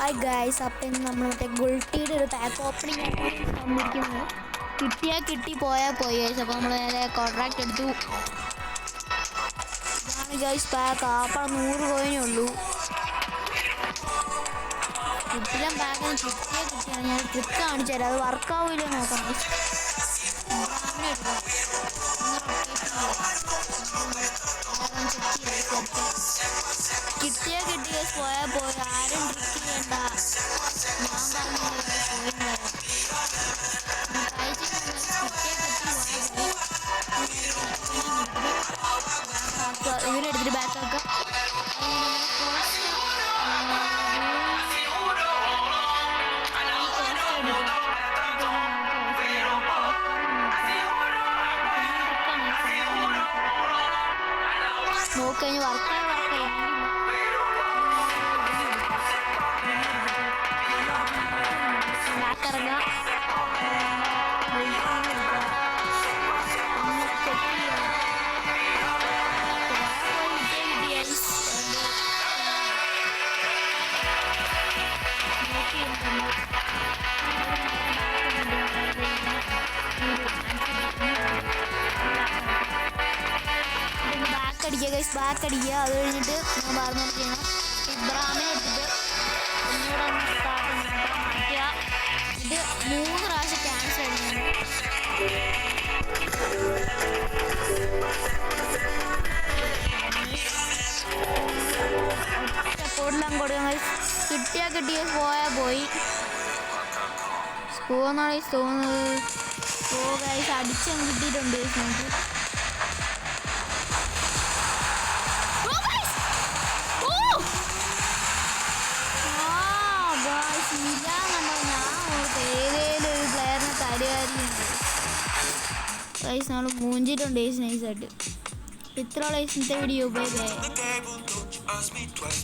Hi guys, അപ്പം ഇന്ന് നമ്മൾ മറ്റേ ഗുൾട്ടിയുടെ ഒരു പാക്ക് ഓപ്പണിംഗ് വന്നിരിക്കുന്നത്. കിട്ടിയാൽ കിട്ടി, പോയാൽ പോയി ഗൈസ്. അപ്പോൾ നമ്മൾ നേരെ കോൺട്രാക്ട് എടുത്തു. ഇതാണ് ഗൈസ് പാക്ക്. ആപ്പണം 100 കോയിനേ ഉള്ളൂ. കിട്ടില്ല പാക്കിന് കിട്ടിയാണ്. ഞാൻ ട്രിക്ക് കാണിച്ചു തരാം, അത് വർക്കാവില്ല നോക്കാം. കിട്ടിയാൽ കിട്ടി ഗൈസ്, പോയാൽ പോയി. ആരും ട്രിക്ക് ചെയ്യണ്ട. ഞാൻ ഇവരെടുത്തിട്ട് ബാക്കാക്കാം. നോക്കഴിഞ്ഞ് വർക്കായി ബാക്കിറങ്ങാം. ബാക്കടിക്കുക ഗൈസ്, ബാക്കടിക്കുക. അത് കഴിഞ്ഞിട്ട് ഞാൻ പറഞ്ഞത് ചെയ്യണം. ഇബ്രാഹിമിനെ എടുത്തിട്ട് ഒന്നുകൂടെ മാറ്റുക. ഇത് 3 പ്രാവശ്യം ക്യാൻസൽ അടിക്കണം. സപ്പോർട്ടെല്ലാം കൊടുക്കണം ഗൈസ്. കിട്ടിയാൽ കിട്ടിയ, പോയാൽ പോയി. സ്കോന്നാണ് തോന്നുന്നത്. സ്കോ ഗൈസ് അടിച്ചും കിട്ടിയിട്ടുണ്ട് നമുക്ക്. ഏതേലും ഒരു പ്ലെയറിനെ തരുമായിരിക്കും ഗൈസ്. നമ്മൾ മൂഞ്ചിട്ടുണ്ട് നൈസായിട്ട്. ഇത്ര ഇന്നത്തെ വീഡിയോ. Bye bye.